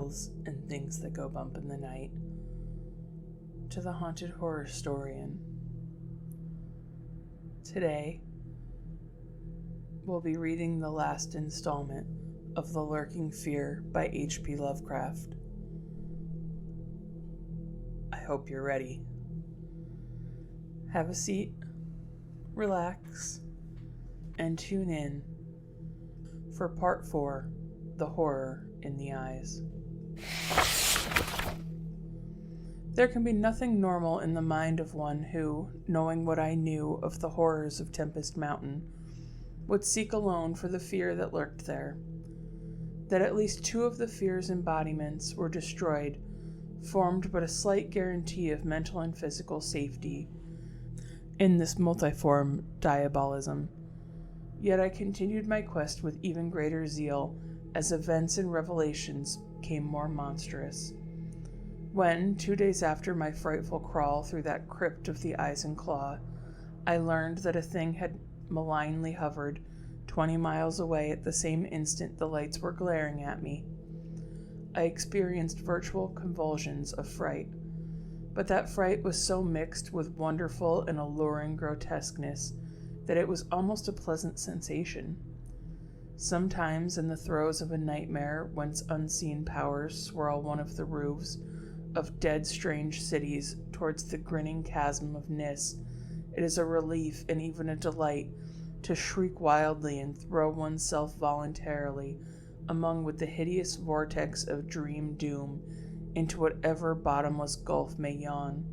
tales and things that go bump in the night, to the haunted Horrorstorian. Today, we'll be reading the last installment of The Lurking Fear by H.P Lovecraft. I hope you're ready. Have a seat, relax, and tune in for Part 4, The Horror in the Eyes. There can be nothing normal in the mind of one who, knowing what I knew of the horrors of Tempest Mountain, would seek alone for the fear that lurked there. That at least two of the fear's embodiments were destroyed formed but a slight guarantee of mental and physical safety in this multiform diabolism. Yet I continued my quest with even greater zeal as events and revelations became more monstrous. When, 2 days after my frightful crawl through that crypt of the Eyes and Claw, I learned that a thing had malignly hovered 20 miles away at the same instant the lights were glaring at me, I experienced virtual convulsions of fright. But that fright was so mixed with wonderful and alluring grotesqueness that it was almost a pleasant sensation. Sometimes, in the throes of a nightmare whence unseen powers swirl one of the roofs of dead strange cities towards the grinning chasm of Nis, it is a relief and even a delight to shriek wildly and throw oneself voluntarily among with the hideous vortex of dream doom into whatever bottomless gulf may yawn.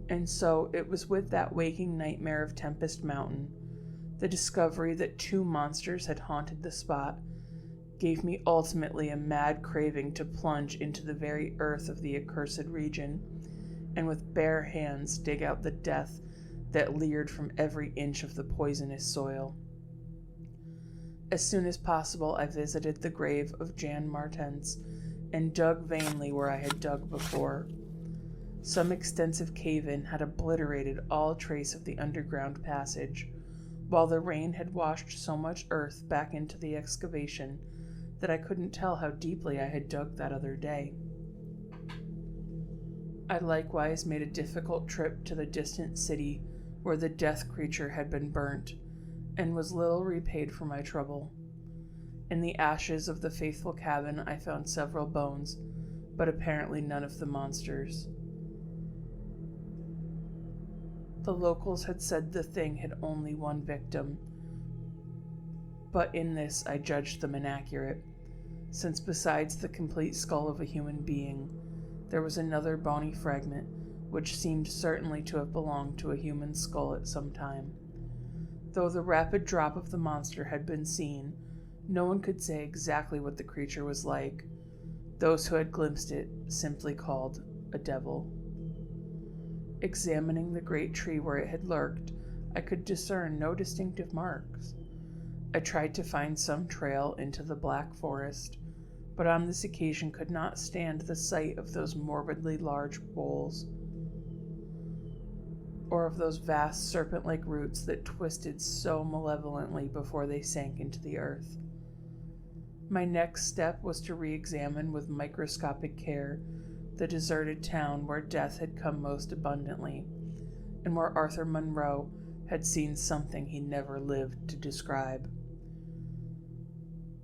And so it was with that waking nightmare of Tempest Mountain, the discovery that two monsters had haunted the spot gave me ultimately a mad craving to plunge into the very earth of the accursed region, and with bare hands dig out the death that leered from every inch of the poisonous soil. As soon as possible, I visited the grave of Jan Martens and dug vainly where I had dug before. Some extensive cave-in had obliterated all trace of the underground passage, while the rain had washed so much earth back into the excavation that I couldn't tell how deeply I had dug that other day. I likewise made a difficult trip to the distant city where the death creature had been burnt, and was little repaid for my trouble. In the ashes of the faithful cabin I found several bones, but apparently none of the monsters. The locals had said the thing had only one victim, but in this I judged them inaccurate, since besides the complete skull of a human being, there was another bony fragment which seemed certainly to have belonged to a human skull at some time. Though the rapid drop of the monster had been seen, no one could say exactly what the creature was like. Those who had glimpsed it simply called a devil. Examining the great tree where it had lurked, I could discern no distinctive marks. I tried to find some trail into the black forest, but on this occasion could not stand the sight of those morbidly large boles, or of those vast serpent-like roots that twisted so malevolently before they sank into the earth. My next step was to re-examine with microscopic care the deserted town where death had come most abundantly, and where Arthur Monroe had seen something he never lived to describe.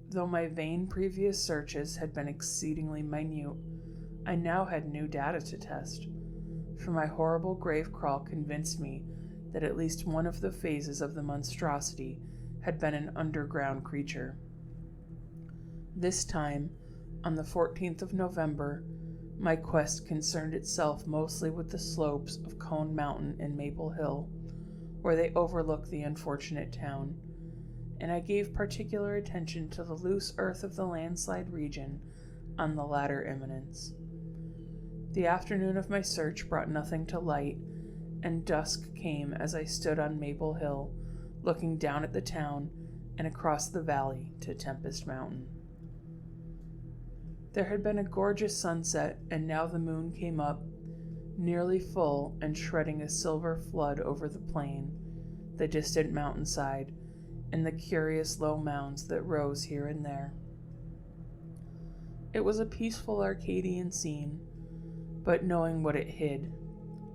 Though my vain previous searches had been exceedingly minute, I now had new data to test, for my horrible grave crawl convinced me that at least one of the phases of the monstrosity had been an underground creature. This time, on the 14th of November, my quest concerned itself mostly with the slopes of Cone Mountain and Maple Hill, where they overlook the unfortunate town, and I gave particular attention to the loose earth of the landslide region on the latter eminence. The afternoon of my search brought nothing to light, and dusk came as I stood on Maple Hill, looking down at the town and across the valley to Tempest Mountain. There had been a gorgeous sunset, and now the moon came up, nearly full and shredding a silver flood over the plain, the distant mountainside, and the curious low mounds that rose here and there. It was a peaceful Arcadian scene, but knowing what it hid,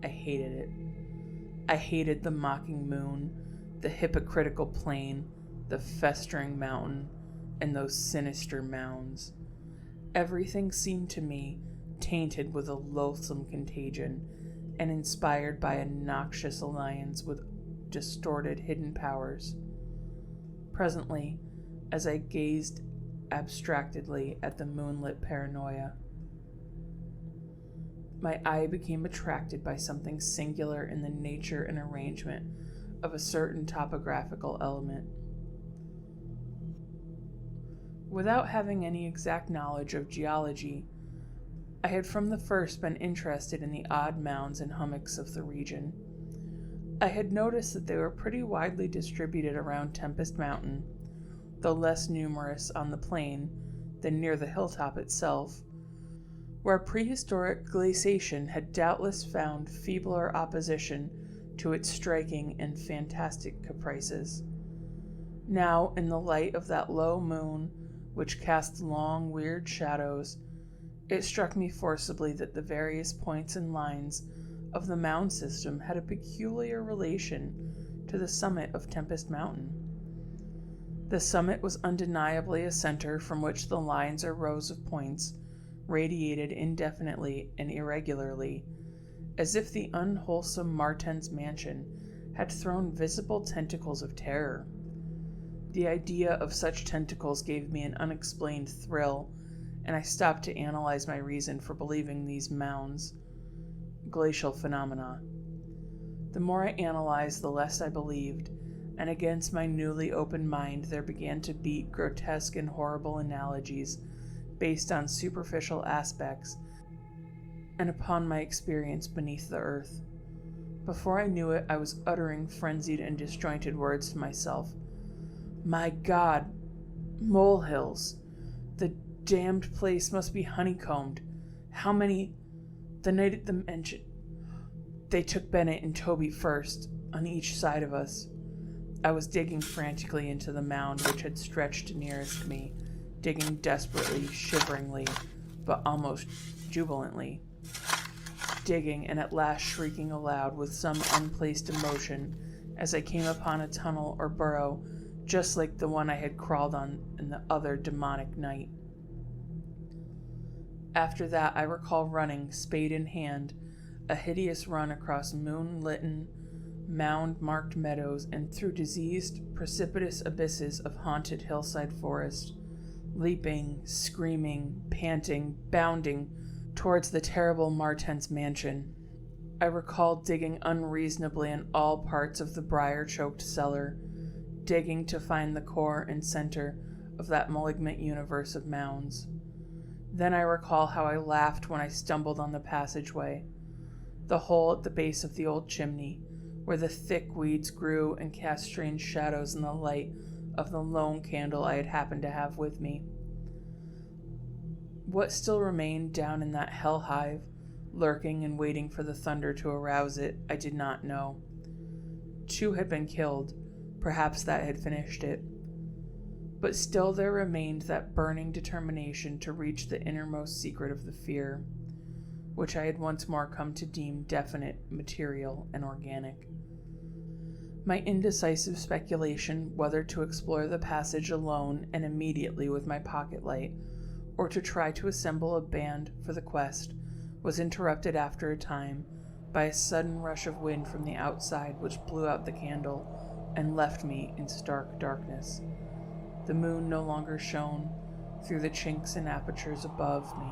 I hated it. I hated the mocking moon, the hypocritical plain, the festering mountain, and those sinister mounds. Everything seemed to me tainted with a loathsome contagion and inspired by a noxious alliance with distorted hidden powers. Presently, as I gazed abstractedly at the moonlit paranoia, my eye became attracted by something singular in the nature and arrangement of a certain topographical element. Without having any exact knowledge of geology, I had from the first been interested in the odd mounds and hummocks of the region. I had noticed that they were pretty widely distributed around Tempest Mountain, though less numerous on the plain than near the hilltop itself, where prehistoric glaciation had doubtless found feebler opposition to its striking and fantastic caprices. Now, in the light of that low moon, which cast long, weird shadows, it struck me forcibly that the various points and lines of the mound system had a peculiar relation to the summit of Tempest Mountain. The summit was undeniably a center from which the lines or rows of points radiated indefinitely and irregularly, as if the unwholesome Marten's mansion had thrown visible tentacles of terror. The idea of such tentacles gave me an unexplained thrill, and I stopped to analyze my reason for believing these mounds glacial phenomena. The more I analyzed, the less I believed, and against my newly opened mind there began to beat grotesque and horrible analogies based on superficial aspects and upon my experience beneath the earth. Before I knew it, I was uttering frenzied and disjointed words to myself. My God, molehills! The damned place must be honeycombed. How many? The night at the mansion. They took Bennett and Toby first, on each side of us. I was digging frantically into the mound which had stretched nearest me, digging desperately, shiveringly, but almost jubilantly. Digging and at last shrieking aloud with some unplaced emotion as I came upon a tunnel or burrow just like the one I had crawled on in the other demonic night. After that I recall running, spade in hand, a hideous run across moon-litten, mound-marked meadows and through diseased, precipitous abysses of haunted hillside forest, leaping, screaming, panting, bounding towards the terrible Marten's mansion. I recall digging unreasonably in all parts of the briar-choked cellar, digging to find the core and center of that malignant universe of mounds. Then I recall how I laughed when I stumbled on the passageway, the hole at the base of the old chimney, where the thick weeds grew and cast strange shadows in the light of the lone candle I had happened to have with me. What still remained down in that hell hive, lurking and waiting for the thunder to arouse it, I did not know. 2 had been killed. Perhaps that had finished it. But still there remained that burning determination to reach the innermost secret of the fear, which I had once more come to deem definite, material, and organic. My indecisive speculation whether to explore the passage alone and immediately with my pocket light, or to try to assemble a band for the quest, was interrupted after a time by a sudden rush of wind from the outside which blew out the candle and left me in stark darkness. The moon no longer shone through the chinks and apertures above me,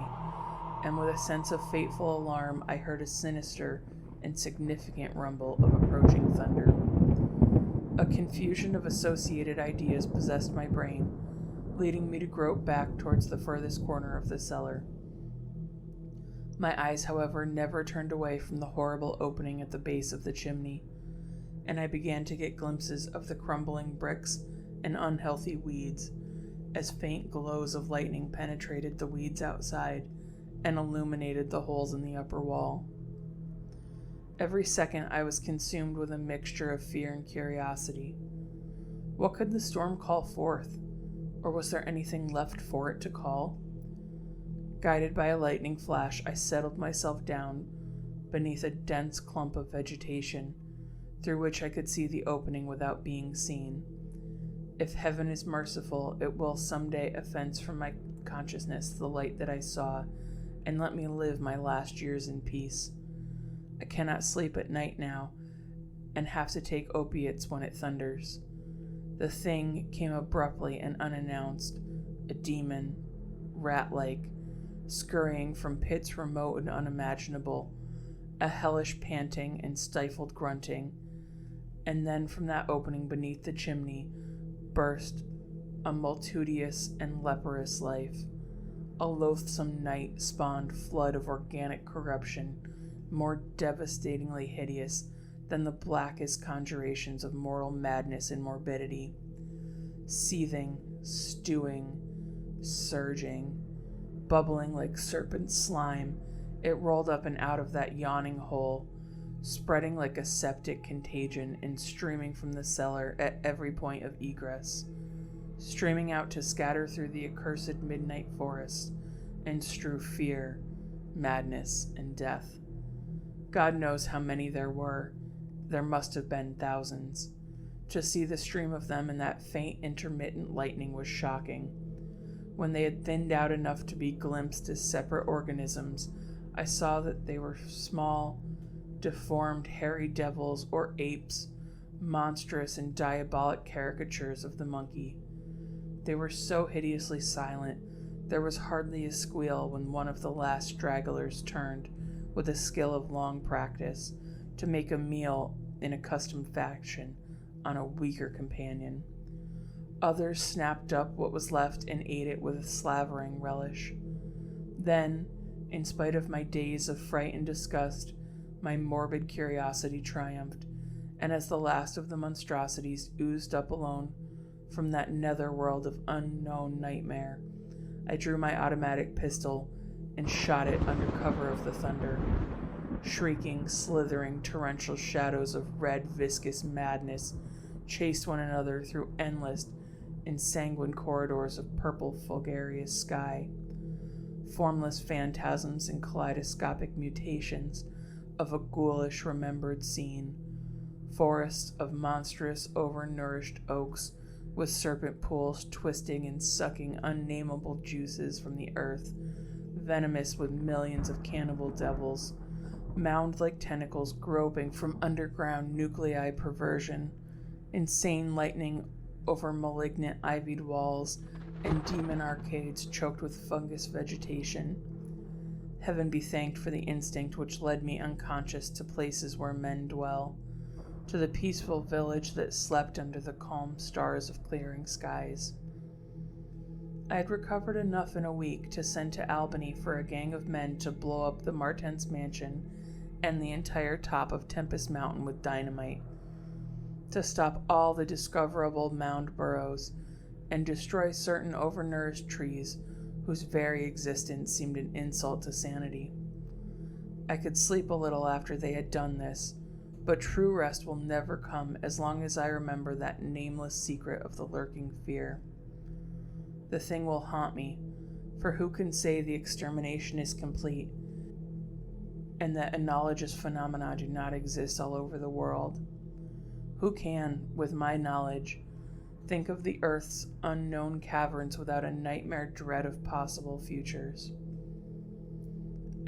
and with a sense of fateful alarm I heard a sinister and significant rumble of approaching thunder. A confusion of associated ideas possessed my brain, leading me to grope back towards the furthest corner of the cellar. My eyes, however, never turned away from the horrible opening at the base of the chimney, and I began to get glimpses of the crumbling bricks and unhealthy weeds, as faint glows of lightning penetrated the weeds outside and illuminated the holes in the upper wall. Every second I was consumed with a mixture of fear and curiosity. What could the storm call forth? Or was there anything left for it to call? Guided by a lightning flash, I settled myself down beneath a dense clump of vegetation, through which I could see the opening without being seen. If heaven is merciful, it will someday efface from my consciousness the light that I saw, and let me live my last years in peace. I cannot sleep at night now, and have to take opiates when it thunders. The thing came abruptly and unannounced, a demon, rat-like, scurrying from pits remote and unimaginable, a hellish panting and stifled grunting, and then from that opening beneath the chimney burst a multitudinous and leprous life. A loathsome night spawned flood of organic corruption, more devastatingly hideous than the blackest conjurations of mortal madness and morbidity. Seething, stewing, surging, bubbling like serpent slime, it rolled up and out of that yawning hole, spreading like a septic contagion and streaming from the cellar at every point of egress, streaming out to scatter through the accursed midnight forest and strew fear, madness, and death. God knows how many there were. There must have been thousands. To see the stream of them in that faint intermittent lightning was shocking. When they had thinned out enough to be glimpsed as separate organisms, I saw that they were small, deformed, hairy devils or apes, monstrous and diabolic caricatures of the monkey. They were so hideously silent, there was hardly a squeal when one of the last stragglers turned, with the skill of long practice, to make a meal in accustomed fashion on a weaker companion. Others snapped up what was left and ate it with a slavering relish. Then, in spite of my days of fright and disgust, my morbid curiosity triumphed, and as the last of the monstrosities oozed up alone from that netherworld of unknown nightmare, I drew my automatic pistol and shot it under cover of the thunder. Shrieking, slithering, torrential shadows of red, viscous madness chased one another through endless, ensanguined corridors of purple, fulgurious sky. Formless phantasms and kaleidoscopic mutations of a ghoulish remembered scene. Forests of monstrous, overnourished oaks with serpent pools twisting and sucking unnameable juices from the earth, venomous with millions of cannibal devils, mound-like tentacles groping from underground nuclei perversion, insane lightning over malignant ivied walls, and demon arcades choked with fungus vegetation. Heaven be thanked for the instinct which led me unconscious to places where men dwell, to the peaceful village that slept under the calm stars of clearing skies. I had recovered enough in a week to send to Albany for a gang of men to blow up the Martens mansion and the entire top of Tempest Mountain with dynamite, to stop all the discoverable mound burrows, and destroy certain overnourished trees whose very existence seemed an insult to sanity. I could sleep a little after they had done this, but true rest will never come as long as I remember that nameless secret of the lurking fear. The thing will haunt me, for who can say the extermination is complete, and that analogous phenomena do not exist all over the world? Who can, with my knowledge, think of the Earth's unknown caverns without a nightmare dread of possible futures?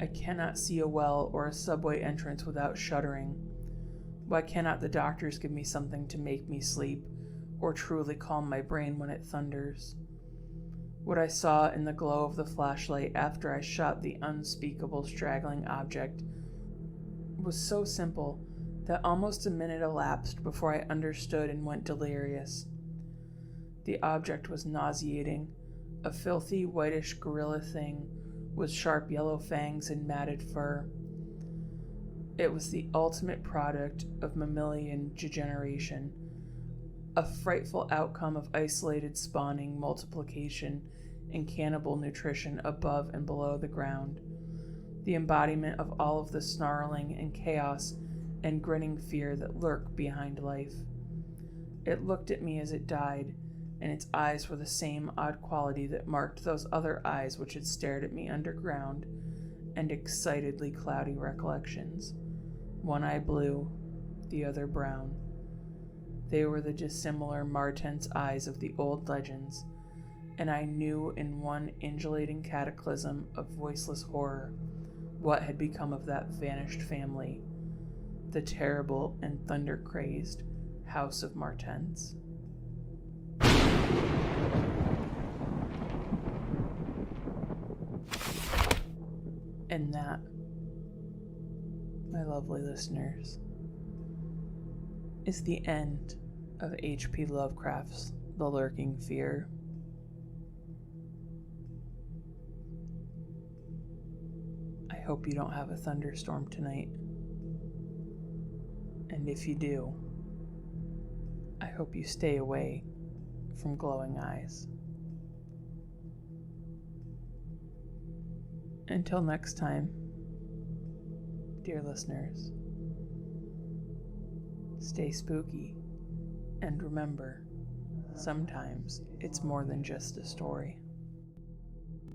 I cannot see a well or a subway entrance without shuddering. Why cannot the doctors give me something to make me sleep, or truly calm my brain when it thunders? What I saw in the glow of the flashlight after I shot the unspeakable straggling object was so simple that almost a minute elapsed before I understood and went delirious. The object was nauseating, a filthy whitish gorilla thing with sharp yellow fangs and matted fur. It was the ultimate product of mammalian degeneration, a frightful outcome of isolated spawning, multiplication, and cannibal nutrition above and below the ground, the embodiment of all of the snarling and chaos and grinning fear that lurk behind life. It looked at me as it died, and its eyes were the same odd quality that marked those other eyes which had stared at me underground, and excitedly cloudy recollections. One eye blue, the other brown. They were the dissimilar Martense eyes of the old legends, and I knew in one undulating cataclysm of voiceless horror what had become of that vanished family, the terrible and thunder-crazed House of Martense. And that, my lovely listeners, is the end of H.P. Lovecraft's The Lurking Fear. I hope you don't have a thunderstorm tonight. And if you do, I hope you stay away from glowing eyes. Until next time, dear listeners, stay spooky, and remember, sometimes it's more than just a story.